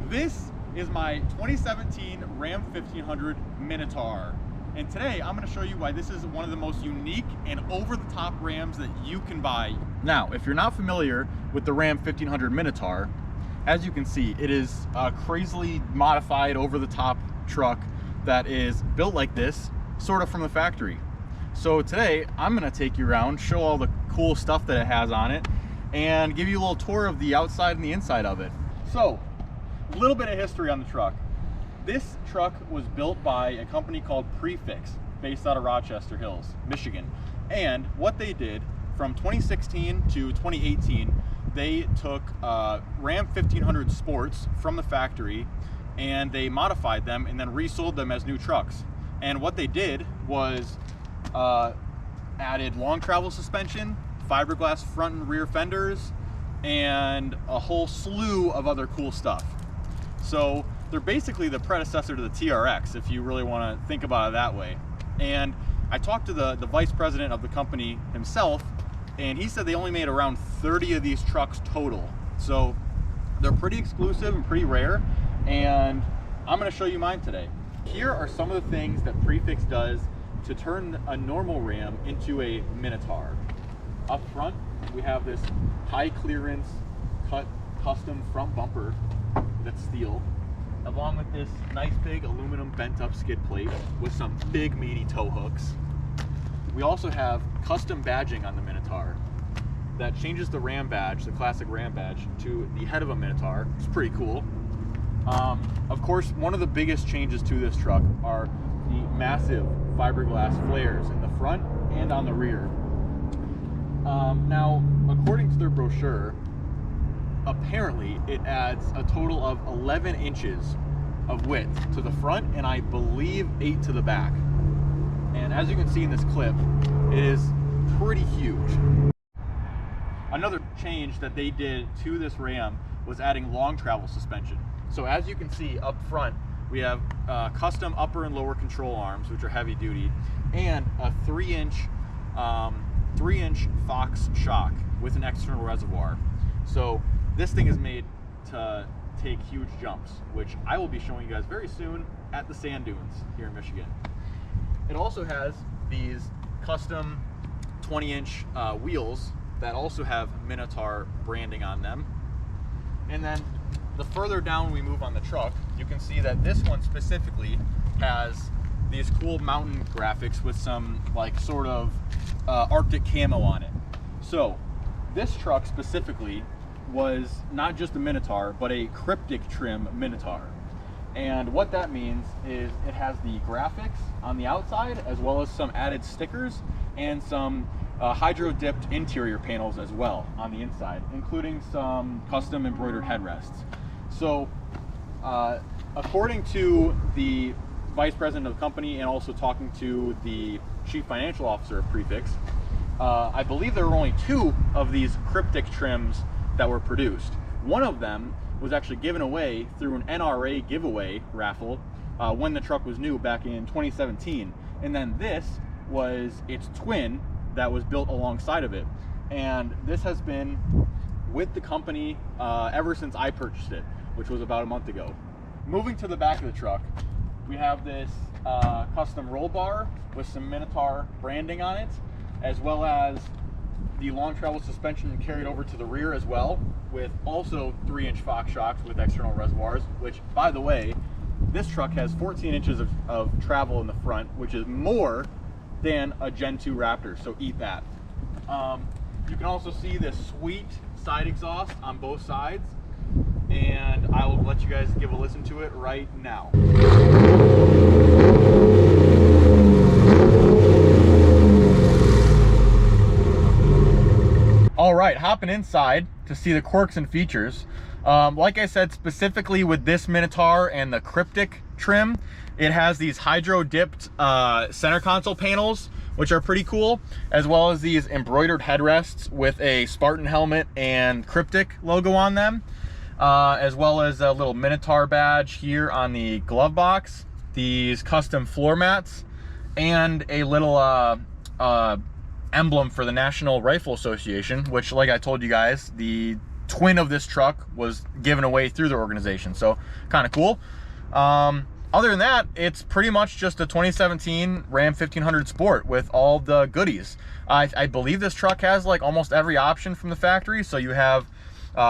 This is my 2017 Ram 1500 Minotaur. And today I'm going to show you why this is one of the most unique and over-the-top Rams that you can buy. Now, if you're not familiar with the Ram 1500 Minotaur, as you can see, it is a crazily modified over-the-top truck that is built like this, sort of from the factory. So today I'm going to take you around, show all the cool stuff that it has on it, and give you a little tour of the outside and the inside of it. So, a little bit of history on the truck. This truck was built by a company called Prefix, based out of Rochester Hills, Michigan. And what they did from 2016 to 2018, they took Ram 1500 Sports from the factory and they modified them and then resold them as new trucks. And what they did was added long travel suspension, fiberglass front and rear fenders, and a whole slew of other cool stuff. So they're basically the predecessor to the TRX, if you really want to think about it that way. And I talked to the vice president of the company himself, and he said they only made around 30 of these trucks total. So they're pretty exclusive and pretty rare, and I'm going to show you mine today. Here are some of the things that Prefix does to turn a normal Ram into a Minotaur. Up front, we have this high clearance cut custom front bumper that's steel, along with this nice big aluminum bent up skid plate with some big meaty tow hooks. We also have custom badging on the Minotaur that changes the Ram badge, the classic Ram badge, to the head of a Minotaur. It's pretty cool. Of course, one of the biggest changes to this truck are the massive fiberglass flares in the front and on the rear. Now, according to their brochure, apparently it adds a total of 11 inches of width to the front and I believe 8 to the back. And as you can see in this clip, it is pretty huge. Another change that they did to this Ram was adding long travel suspension. So as you can see up front, we have custom upper and lower control arms, which are heavy duty, and a 3-inch Fox shock with an external reservoir. So this thing is made to take huge jumps, which I will be showing you guys very soon at the sand dunes here in Michigan. It also has these custom 20-inch wheels that also have Minotaur branding on them. And then the further down we move on the truck, you can see that this one specifically has these cool mountain graphics with some like sort of Arctic camo on it. So this truck specifically was not just a Minotaur, but a cryptic trim Minotaur. And what that means is it has the graphics on the outside as well as some added stickers and some hydro dipped interior panels as well on the inside, including some custom embroidered headrests. So according to the vice president of the company and also talking to the chief financial officer of Prefix, I believe there were only 2 of these cryptic trims that were produced. One of them was actually given away through an NRA giveaway raffle when the truck was new back in 2017. And then this was its twin that was built alongside of it. And this has been with the company ever since I purchased it, which was about a month ago. Moving to the back of the truck, we have this custom roll bar with some Minotaur branding on it, as well as the long travel suspension carried over to the rear as well, with also 3-inch Fox shocks with external reservoirs, which, by the way, this truck has 14 inches of travel in the front, which is more than a Gen 2 Raptor, so eat that. You can also see this sweet side exhaust on both sides, and I will let you guys give a listen to it right now. All right, hopping inside to see the quirks and features. Like I said, specifically with this Minotaur and the cryptic trim, it has these hydro dipped center console panels, which are pretty cool, as well as these embroidered headrests with a Spartan helmet and cryptic logo on them, as well as a little Minotaur badge here on the glove box, these custom floor mats, and a little emblem for the National Rifle Association, which, like I told you guys, the twin of this truck was given away through the organization. So kind of cool. Other than that, it's pretty much just a 2017 Ram 1500 Sport with all the goodies. I believe this truck has like almost every option from the factory. So you have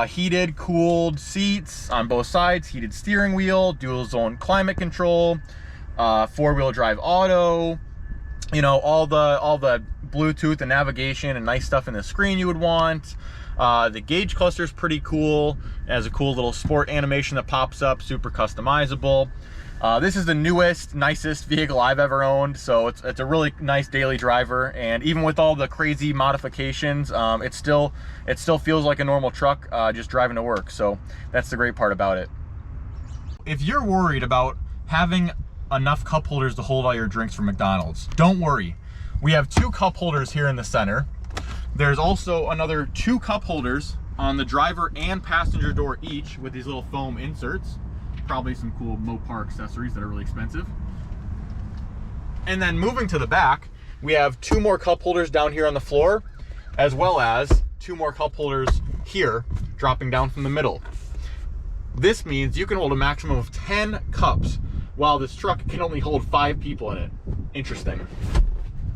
heated, cooled seats on both sides, heated steering wheel, dual zone climate control, 4-wheel drive auto, you know, all the Bluetooth and navigation and nice stuff in the screen you would want. The gauge cluster is pretty cool. It has a cool little sport animation that pops up, super customizable. This is the newest, nicest vehicle I've ever owned, so it's a really nice daily driver, and even with all the crazy modifications, it still feels like a normal truck just driving to work. So that's the great part about it. If you're worried about having enough cup holders to hold all your drinks from McDonald's, don't worry. We have 2 cup holders here in the center. There's also another 2 cup holders on the driver and passenger door each with these little foam inserts. Probably some cool Mopar accessories that are really expensive. And then moving to the back, we have 2 more cup holders down here on the floor, as well as 2 more cup holders here dropping down from the middle. This means you can hold a maximum of 10 cups, while this truck can only hold 5 people in it. Interesting.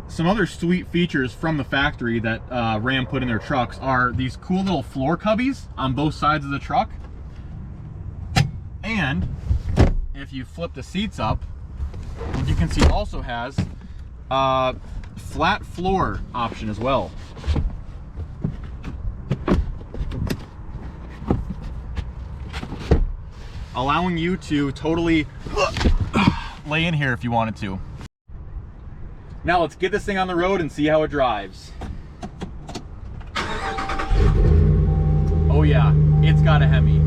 Some other sweet features from the factory that Ram put in their trucks are these cool little floor cubbies on both sides of the truck. And if you flip the seats up, you can see it also has a flat floor option as well. Allowing you to totally lay in here if you wanted to. Now let's get this thing on the road and see how it drives. Oh yeah, it's got a Hemi.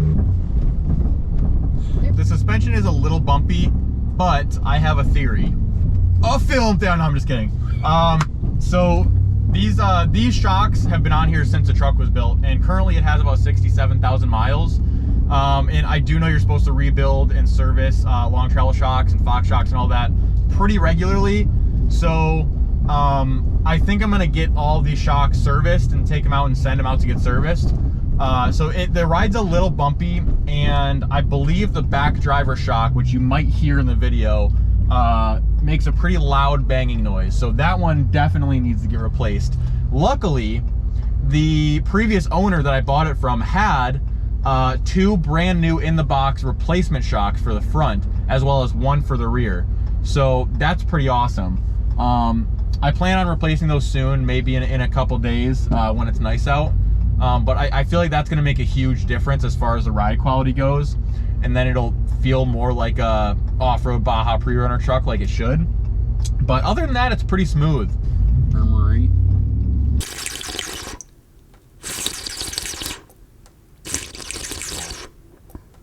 The suspension is a little bumpy, but I have a theory. A film down, no, I'm just kidding. So these shocks have been on here since the truck was built, and currently it has about 67,000 miles. And I do know you're supposed to rebuild and service long travel shocks and Fox shocks and all that pretty regularly. So I think I'm gonna get all these shocks serviced and take them out and send them out to get serviced. So the ride's a little bumpy, and I believe the back driver shock, which you might hear in the video, makes a pretty loud banging noise. So that one definitely needs to get replaced. Luckily, the previous owner that I bought it from had 2 brand new in the box replacement shocks for the front, as well as 1 for the rear. So that's pretty awesome. I plan on replacing those soon, maybe in a couple days when it's nice out. But I feel like that's going to make a huge difference as far as the ride quality goes, and then it'll feel more like a off-road Baja pre-runner truck like it should. But other than that, it's pretty smooth.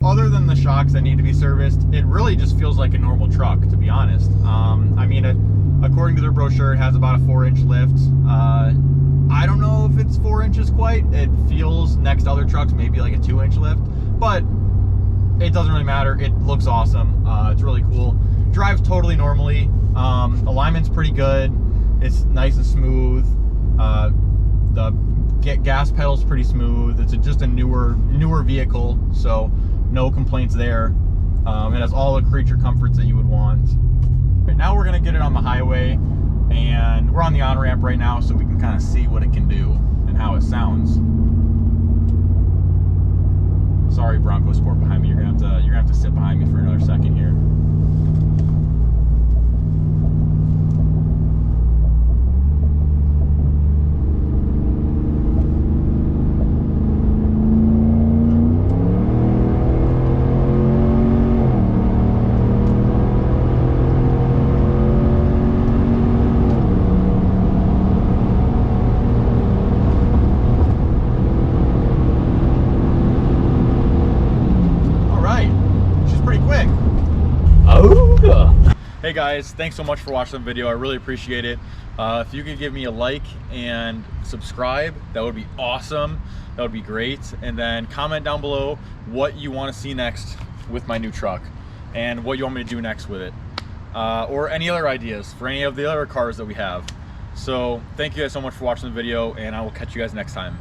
Other than the shocks that need to be serviced, it really just feels like a normal truck, to be honest. I mean, according to their brochure, it has about a 4-inch lift. I don't know if it's 4 inches quite. It feels next to other trucks maybe like a 2-inch lift, but it doesn't really matter. It looks awesome. It's really cool. Drives totally normally. Alignment's pretty good. It's nice and smooth. The gas pedal's pretty smooth. It's just a newer vehicle, so no complaints there. It has all the creature comforts that you would want. Right now we're gonna get it on the highway, and we're on the on-ramp right now, so we can kind of see what it can do and how it sounds. Sorry, Bronco Sport behind me. You're gonna have to sit behind me for another second here. Hey guys, thanks so much for watching the video. I really appreciate it. If you could give me a like and subscribe, that would be awesome. That would be great. And then comment down below what you want to see next with my new truck and what you want me to do next with it. Or any other ideas for any of the other cars that we have. So thank you guys so much for watching the video, and I will catch you guys next time.